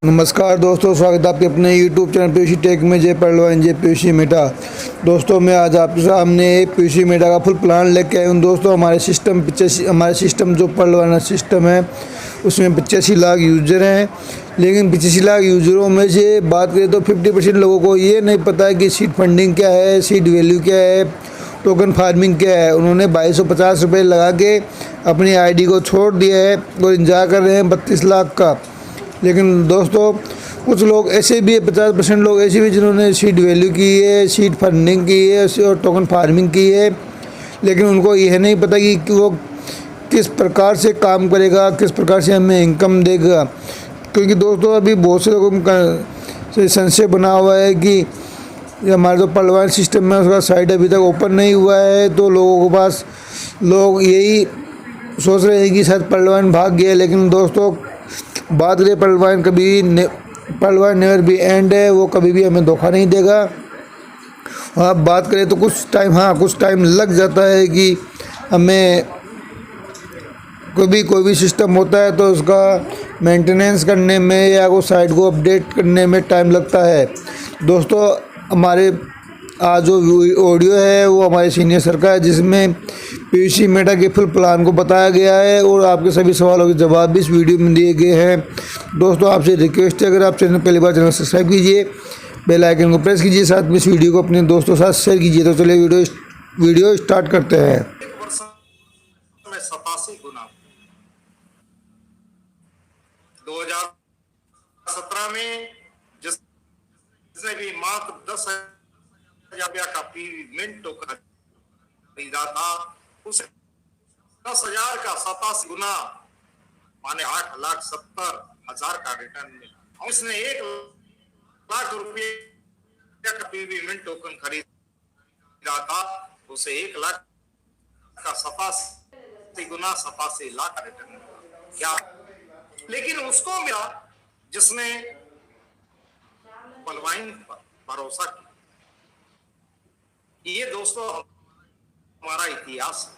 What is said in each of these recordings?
नमस्कार दोस्तों, स्वागत है आपके अपने YouTube चैनल पीयूषी टेक में। जय पहलवान, जय पीयूषी मेटा। दोस्तों मैं आज आपके सामने पीयूषी मेटा का फुल प्लान लेके आया हूँ। दोस्तों हमारे सिस्टम जो पहलवान सिस्टम है उसमें 85 लाख यूज़र हैं, लेकिन 85 लाख यूज़रों में से बात करें तो 50% लोगों को ये नहीं पता है कि सीड फंडिंग क्या है, सीड वैल्यू क्या है, टोकन फार्मिंग क्या है। उन्होंने 2250 रुपये लगा के अपनी ID को छोड़ दिया है और इंतजार कर रहे हैं 32 लाख का। लेकिन दोस्तों कुछ लोग ऐसे भी है, 50% लोग ऐसे भी जिन्होंने सीड वैल्यू की है, सीड फंडिंग की है और टोकन फार्मिंग की है, लेकिन उनको यह नहीं पता कि वो किस प्रकार से काम करेगा, किस प्रकार से हमें इनकम देगा। क्योंकि दोस्तों अभी बहुत से लोगों का संशय बना हुआ है कि हमारा जो पहलवान सिस्टम है उसका साइट अभी तक ओपन नहीं हुआ है, तो लोगों के पास लोग यही सोच रहे हैं कि शायद पहलवान भाग गया। लेकिन दोस्तों बात करें पहलवान नेवर बी एंड है, वो कभी भी हमें धोखा नहीं देगा। आप बात करें तो कुछ टाइम लग जाता है कि हमें कोई भी सिस्टम होता है तो उसका मेंटेनेंस करने में या वो साइट को अपडेट करने में टाइम लगता है। दोस्तों हमारे आज जो ऑडियो है वो हमारे सीनियर सर का है, जिसमें पीयूषी मेटा के फुल प्लान को बताया गया है और आपके सभी सवालों के जवाब भी इस वीडियो में दिए गए हैं। दोस्तों आपसे रिक्वेस्ट है, अगर आप चैनल पहली बार चैनल सब्सक्राइब कीजिए, बेल आइकन को प्रेस कीजिए, साथ में इस वीडियो को अपने दोस्तों के साथ शेयर कीजिए। तो चलिए वीडियो स्टार्ट करते हैं। 87 गुना 2017 में जिसने भी मात्र 10,000 का पेमेंट टोकन खरीदा था, उसे 10,000 का 87 गुना माने 8,70,000 का रिटर्न मिला। उसने 1,00,000 रुपये का पेमेंट टोकन खरीदा था, उसे 1,00,000 का 87 गुना 87 लाख का रिटर्न मिला। क्या? लेकिन उसको मिला जिसने पहलवान पर भरोसा किया। ये दोस्तों हमारा इतिहास है।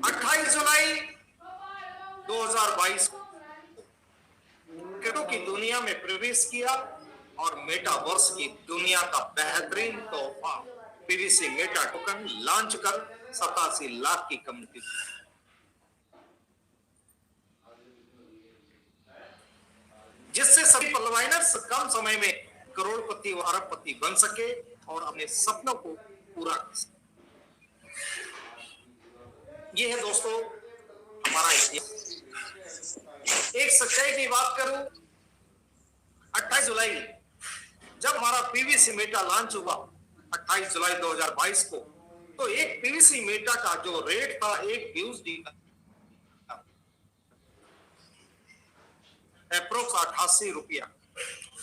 28 जुलाई 2022 क्रिप्टो की दुनिया में प्रवेश किया और मेटावर्स की दुनिया का बेहतरीन तोहफा पीवीसी मेटा टोकन लॉन्च कर 87 लाख की कम्युनिटी, जिससे सभी पहलवानर्स कम समय में करोड़पति और अरबपति बन सके और अपने सपनों को पूरा कर सके। ये है दोस्तों हमारा इतिहास। एक सच्चाई की बात करूं, 28 जुलाई जब हमारा पीवीसी मेटा लॉन्च हुआ 28 जुलाई 2022 को, तो एक पीवीसी मेटा का जो रेट था, एक यूएसडी का अप्रोक्स 88 रुपया,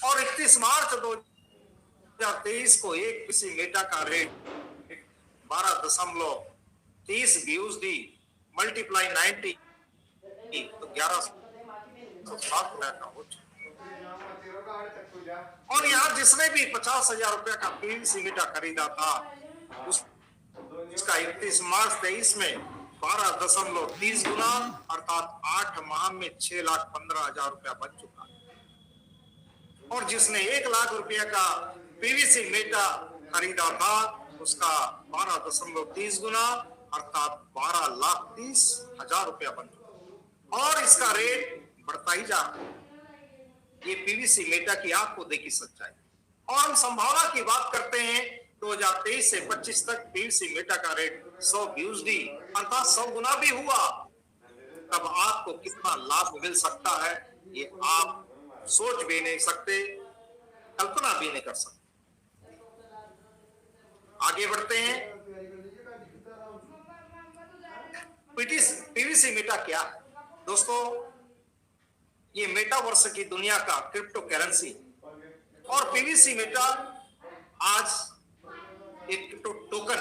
और 31 मार्च 2023 को एक पीवीसी मेटा का रेट 12.30 यूएसडी मल्टीप्लाई 90 तो 1107 रुपया का हो चुका। और यहाँ जिसने भी 50,000 रुपया का पीवीसी मेटा खरीदा था, उसका 31 मार्च 23 में 12.30 गुना अर्थात 8 माह में 6,15,000 रुपया बन चुका है। और जिसने 1,00,000 रुपया का पीवीसी मेटा खरीदा था, उसका 12.30 गुना अर्थात 12,30,000 रुपया बन चुका। और इसका रेट बढ़ता ही जा रहा है। ये पीवीसी मेटा की आंख को देखी सच्चाई। और हम संभावना की बात करते हैं, 2023 से 25 तक पीवीसी मेटा का रेट 100 यूएसडी अर्थात 100 गुना भी हुआ, तब आपको कितना लाभ मिल सकता है ये आप सोच भी नहीं सकते, कल्पना भी नहीं कर सकते। आगे बढ़ते हैं। पीवीसी मेटा क्या है दोस्तों? ये मेटावर्स की दुनिया का क्रिप्टो करेंसी, और पीवीसी मेटा आज एक क्रिप्टो टोकन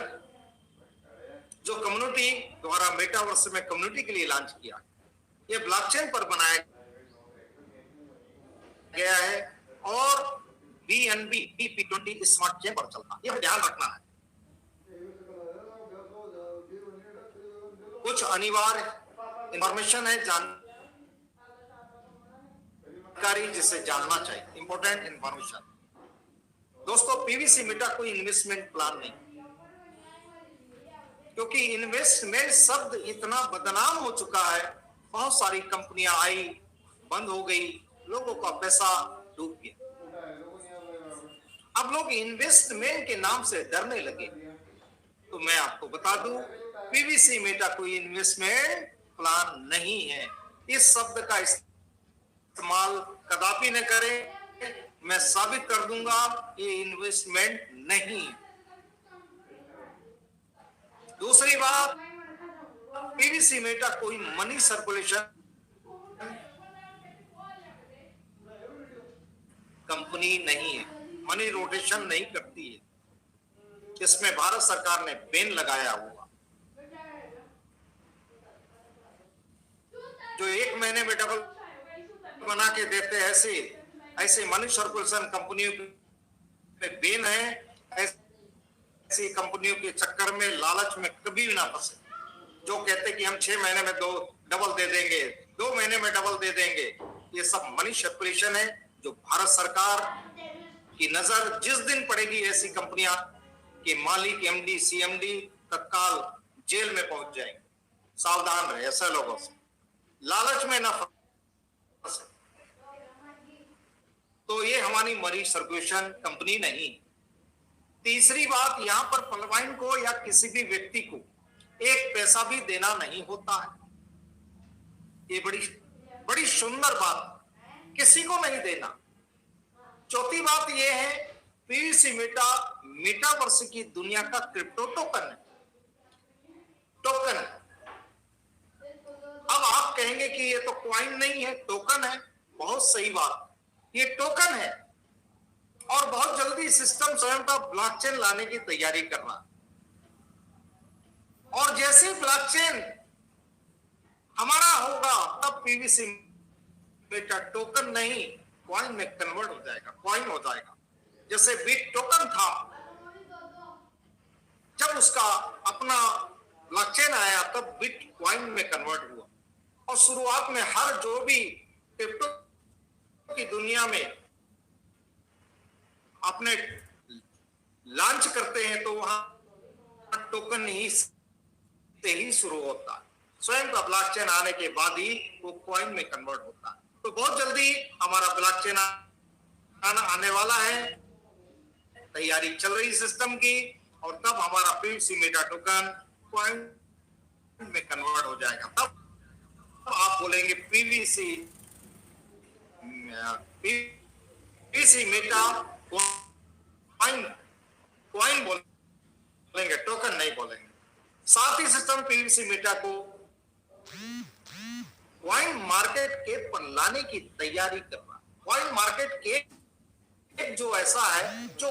जो कम्युनिटी द्वारा मेटावर्स में कम्युनिटी के लिए लॉन्च किया। ये ब्लॉकचेन पर बनाया गया है और BNB BP20 स्मार्ट चेन पर चलता है। यह ध्यान रखना है। कुछ अनिवार्य इंफॉर्मेशन है, जानकारी जिसे जानना चाहिए, इंपॉर्टेंट इंफॉर्मेशन। दोस्तों, पीवीसी मीटा कोई इन्वेस्टमेंट प्लान नहीं, क्योंकि इन्वेस्टमेंट शब्द इतना बदनाम हो चुका है। बहुत सारी कंपनियां आई, बंद हो गई, लोगों का पैसा डूब गया। अब लोग इन्वेस्टमेंट के नाम से डरने लगे। तो मैं आपको बता दूं, पीवीसी मीटा कोई इन्वेस्टमेंट प्लान नहीं है। इस शब्द का इस्तेमाल कदापि न करें। मैं साबित कर दूंगा ये इन्वेस्टमेंट नहीं। दूसरी बात, पीवीसी मीटा कोई मनी सर्कुलेशन कंपनी नहीं है, मनी रोटेशन नहीं करती है। इसमें भारत सरकार ने बैन लगाया हुआ, जो 1 महीने में डबल बना के देते हैं, ऐसे मनी सर्कुलेशन कंपनियों पे बैन है। ऐसी कंपनियों के चक्कर में, लालच में कभी भी ना फंसे। जो कहते कि हम 6 महीने में 2 डबल दे देंगे, 2 महीने में डबल दे देंगे, ये सब मनी सर्कुलेशन है, जो भारत सरकार की नजर जिस दिन पड़ेगी, ऐसी कंपनियां के मालिक, एमडी, सीएमडी तत्काल जेल में पहुंच जाएंगे। सावधान रहे ऐसे लोगों से, लालच में ना फंसे। तो ये हमारी मनी सर्कुलेशन कंपनी नहीं। तीसरी बात, यहां पर पलवाइन को या किसी भी व्यक्ति को 1 पैसा भी देना नहीं होता है। ये बड़ी सुंदर बात, किसी को नहीं देना। चौथी बात यह है, पीवीसी मीटा मेटावर्स की दुनिया का क्रिप्टो टोकन है। अब आप कहेंगे कि ये तो क्वाइन नहीं है, टोकन है। बहुत सही बात, ये टोकन है और बहुत जल्दी सिस्टम स्वयं का ब्लॉकचेन लाने की तैयारी कर रहा है। और जैसे ब्लॉकचेन हमारा होगा, तब पीवीसी मीटा टोकन नहीं, क्वाइन में कन्वर्ट हो जाएगा, क्वाइन हो जाएगा। जैसे बिट टोकन था, जब उसका अपना ब्लॉकचेन आया तब बिट क्वाइन में कन्वर्ट हुआ। और शुरुआत में हर जो भी क्रिप्टो की दुनिया में अपने लॉन्च करते हैं, तो वहां टोकन ही से ही शुरू होता है। स्वयं का ब्लॉकचेन आने के बाद ही वो क्वाइन में कन्वर्ट होता है। तो बहुत जल्दी हमारा ब्लॉकचेन आने वाला है, तैयारी चल रही सिस्टम की, और तब हमारा पीवीसी मीटा टोकन क्वाइन में कन्वर्ट हो जाएगा। तब आप बोलेंगे पीवीसी मीटा क्वाइन बोलेंगे, टोकन नहीं बोलेंगे। साथ ही सिस्टम पीवीसी मीटा को क्वाइन मार्केट कैप पर लाने की तैयारी कर रहा है। क्वाइन मार्केट कैप जो ऐसा है जो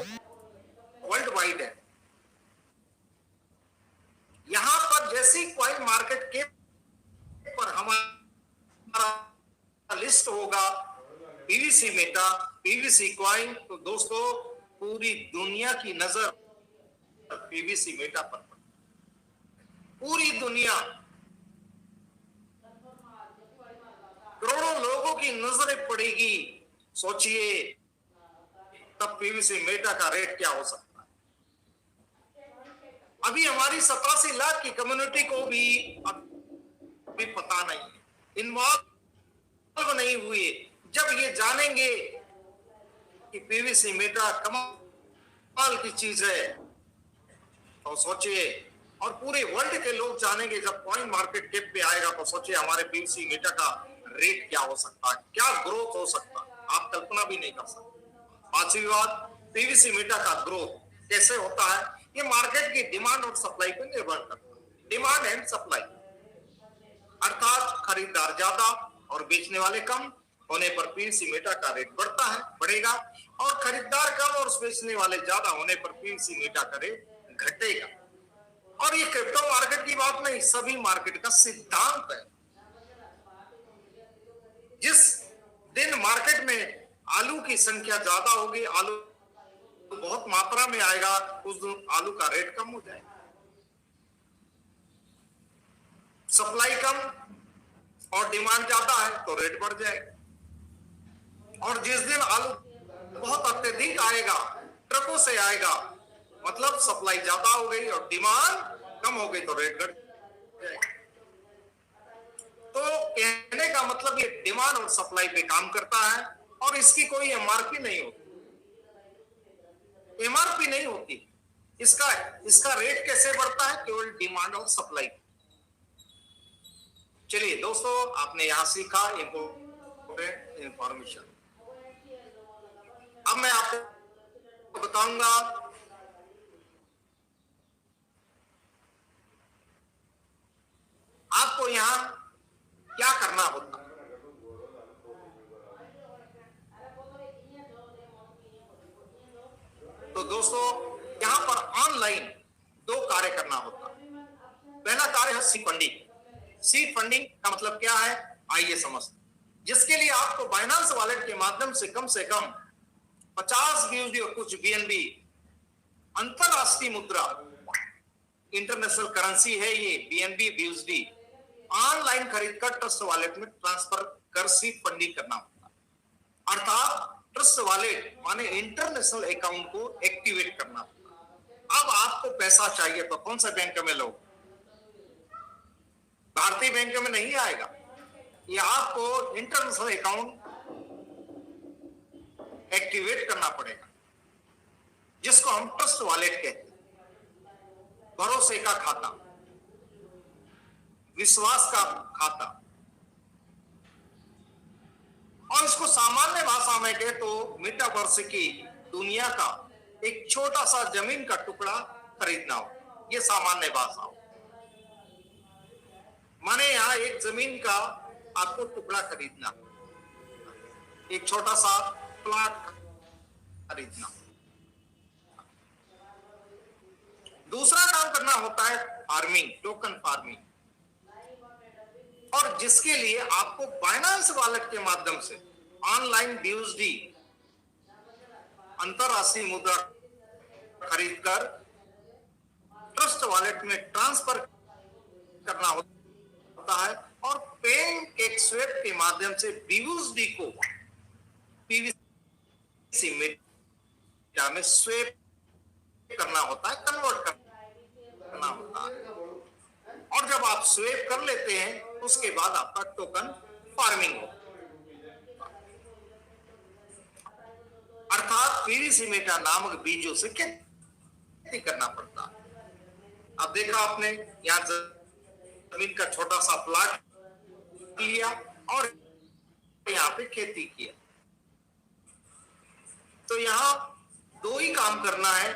वर्ल्ड वाइड है। यहां पर जैसी क्वाइन मार्केट कैप पर हमारा लिस्ट होगा पीवीसी मीटा, पीवीसी क्वाइन, तो दोस्तों पूरी दुनिया की नजर पीवीसी मीटा पर, पूरी दुनिया, करोड़ों लोगों की नजरें पड़ेगी। सोचिए तब पीवीसी मीटा का रेट क्या हो सकता है। अभी हमारी 87 लाख की कम्युनिटी को भी अभी पता नहीं है, इन्वॉल्व नहीं हुए। जब ये जानेंगे कि पीवीसी मीटा कमाल की चीज है, तो सोचिए, और पूरे वर्ल्ड के लोग जानेंगे जब कॉइन मार्केट कैप पे आएगा, तो सोचिए हमारे पीवीसी मीटा का रेट क्या हो सकता है, क्या ग्रोथ हो सकता है, आप कल्पना भी नहीं कर सकते। पांचवी बात, पीवीसी मीटा का ग्रोथ कैसे होता है, ये मार्केट की डिमांड और सप्लाई पर निर्भर करता है। डिमांड एंड सप्लाई, अर्थात खरीदार ज्यादा और बेचने वाले कम होने पर पीवीसी मीटा का रेट बढ़ेगा, और खरीदार कम और बेचने वाले ज्यादा होने पर पीवीसी मीटा का रेट घटेगा। और ये क्रिप्टो मार्केट की बात नहीं, सभी मार्केट का सिद्धांत है। जिस दिन मार्केट में आलू की संख्या ज्यादा होगी, आलू बहुत मात्रा में आएगा, उस दिन आलू का रेट कम हो जाएगा। सप्लाई कम और डिमांड ज्यादा है तो रेट बढ़ जाएगा। और जिस दिन आलू बहुत अत्यधिक आएगा, ट्रकों से आएगा, मतलब सप्लाई ज्यादा हो गई और डिमांड कम हो गई तो रेट घट जाएगा। तो कहने का मतलब ये डिमांड और सप्लाई पे काम करता है और इसकी कोई एमआरपी नहीं होती। एमआरपी नहीं होती, इसका इसका रेट कैसे बढ़ता है? केवल डिमांड और सप्लाई। चलिए दोस्तों, आपने यहां सीखा इंपॉर्टेंट इंफॉर्मेशन। अब मैं आपको बताऊंगा आपको यहां क्या करना होता। तो दोस्तों, यहां पर ऑनलाइन 2 कार्य करना होता। पहला कार्य है सीड फंडिंग। सीड फंडिंग का मतलब क्या है, आइए समझते। जिसके लिए आपको बाइनेंस वॉलेट के माध्यम से कम 50 BUSD और कुछ BNB अंतरराष्ट्रीय मुद्रा, इंटरनेशनल करेंसी है ये BNB BUSD, ऑनलाइन खरीदकर ट्रस्ट वॉलेट में ट्रांसफर कर सीड फंडिंग करना होता। अर्थात ट्रस्ट वॉलेट माने इंटरनेशनल अकाउंट को एक्टिवेट करना होता। अब आपको पैसा चाहिए तो कौन सा बैंक में लो? भारतीय बैंक में नहीं आएगा, ये आपको इंटरनेशनल अकाउंट एक्टिवेट करना पड़ेगा, जिसको हम ट्रस्ट वॉलेट कहते हैं। भरोसे का खाता, विश्वास का खाता। और इसको सामान्य भाषा में कहे तो मेटावर्स की दुनिया का एक छोटा सा जमीन का टुकड़ा खरीदना हो, ये सामान्य भाषा हो। माने यहां एक जमीन का आपको टुकड़ा खरीदना, एक छोटा सा प्लॉट खरीदना। दूसरा काम करना होता है फार्मिंग, टोकन फार्मिंग, और जिसके लिए आपको बाइनेंस वॉलेट के माध्यम से ऑनलाइन BUSD अंतरराष्ट्रीय मुद्रा खरीदकर ट्रस्ट वॉलेट में ट्रांसफर करना होता है और पेनकेक स्वैप के माध्यम से BUSD को PVC में स्वैप करना होता है, कन्वर्ट करना होता है। और जब आप स्वैप कर लेते हैं उसके बाद आपका टोकन फार्मिंग हो, अर्थात PVC मेटा नामक बीजों से खेती करना पड़ता है। अब देखा आपने, यहां जमीन का छोटा सा प्लॉट लिया और यहां पे खेती किया। तो यहां 2 ही काम करना है।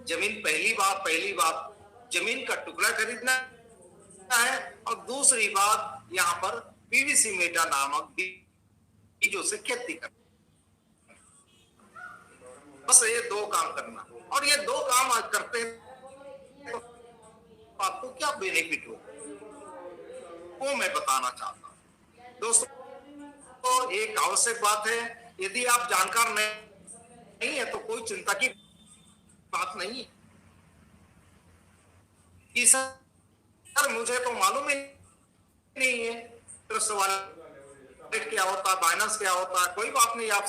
जमीन पहली बात जमीन का टुकड़ा खरीदना है और दूसरी बात यहां पर PVC मेटा नामक बीजों से खेती करना। बस ये 2 काम करना, और ये 2 काम आज करते हैं तो आपको क्या बेनिफिट हो वो मैं बताना चाहता हूं। दोस्तों, तो एक आवश्यक बात है, यदि आप जानकार नहीं है तो कोई चिंता की बात नहीं कि सर मुझे तो मालूम ही नहीं है ट्रस्ट वॉलेट क्या होता है, बाइनेंस क्या होता है। कोई बात नहीं, आप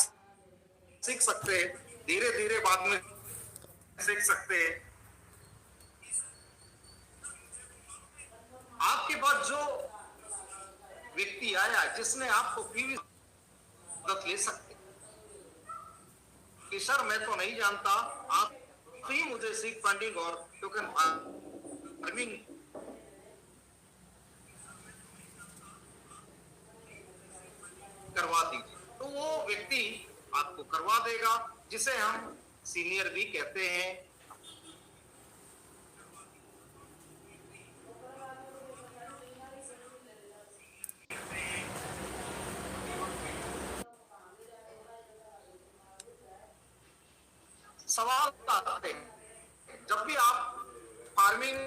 सीख सकते हैं, धीरे धीरे बाद में सीख सकते हैं। आपके पास जो व्यक्ति आया जिसने आपको मदद ले सकते कि सर मैं तो नहीं जानता, आप ही मुझे सीड फंडिंग और टोकन फार्मिंग करवा दीजिए, तो वो व्यक्ति आपको करवा देगा, जिसे हम सीनियर भी कहते हैं। सवाल आते हैं जब भी आप फार्मिंग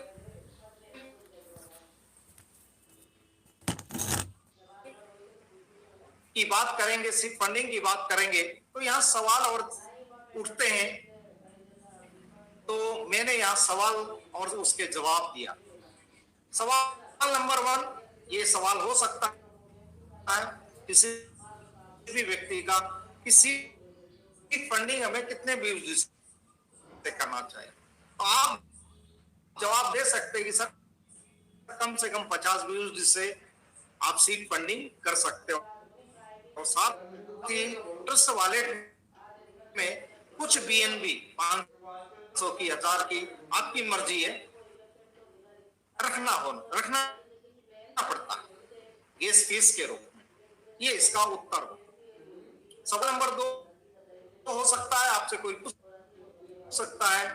की बात करेंगे, सीड फंडिंग की बात करेंगे, तो यहां सवाल और उठते हैं। तो मैंने यहां सवाल और उसके जवाब दिया। सवाल नंबर 1, ये सवाल हो सकता है किसी भी व्यक्ति का कि सीड फंडिंग हमें कितने व्यूज से करना चाहिए। तो आप जवाब दे सकते हैं कि सर कम से कम 50 व्यूज से आप सीड फंडिंग कर सकते हो। और साथ ही ट्रस्ट वॉलेट में कुछ बीएनबी 500 की, 1000 की, आपकी मर्जी है, रखना पड़ता है गैस फीस के रूप में। ये इसका उत्तर हो। सवाल नंबर 2 हो सकता है, आपसे कोई पूछ सकता है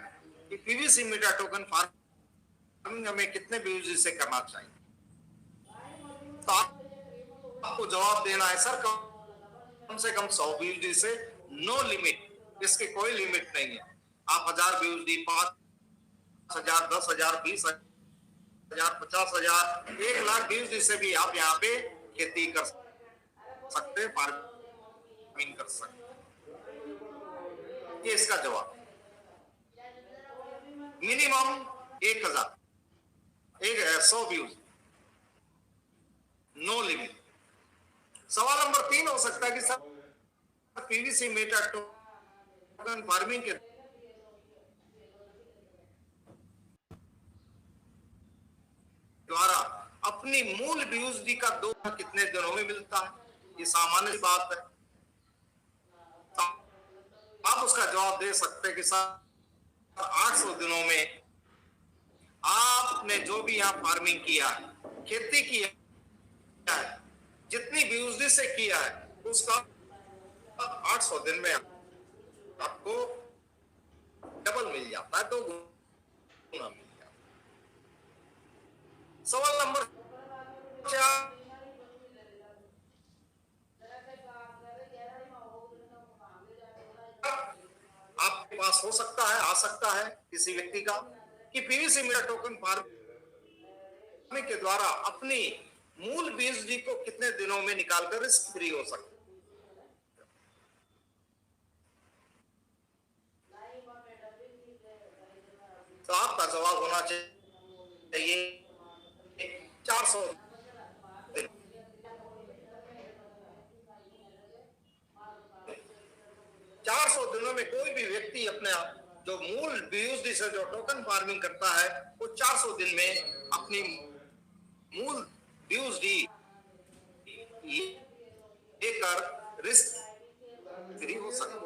कि पीवीसी मीडिया टोकन फार्मिंग हमें कितने व्यूज से करना चाहिए। तो आपको जवाब देना है सर कम से कम 100 व्यूज से, नो लिमिट, इसकी कोई लिमिट नहीं है। आप 1000 व्यूज, 5000, 10,000, 20,000, 50,000, 1,00,000 व्यूज से भी आप यहाँ पे खेती कर सकते, फार्मिंग कर सकते। ये इसका जवाब। Minimum 100 views, no limit. सवाल नंबर 3 हो सकता है कि sir PVC media token farming के द्वारा अपनी मूल यूएसडी का 2 कितने दिनों में मिलता है। ये सामान्य बात है। आप उसका जवाब दे सकते हैं कि सर 800 दिनों में आपने जो भी यहाँ फार्मिंग किया है, खेती की है, जितनी यूएसडी से किया है उसका 800 दिन में आपको डबल मिल जाता है, 2 गुना मिल जाता है। सवाल नंबर 4, आपके पास हो सकता है, आ सकता है किसी व्यक्ति का कि पीवीसी मीडिया टोकन फार्मिंग के द्वारा अपनी मूल यूएसडी को कितने दिनों में निकालकर रिस्क फ्री हो सकता है। तो आपका जवाब होना चाहिए 400 दिन। 400 दिनों में कोई भी व्यक्ति अपने जो मूल यूएसडी से जो टोकन फार्मिंग करता है वो 400 दिन में अपनी मूल यूएसडी लेकर रिस्क फ्री हो सकता है।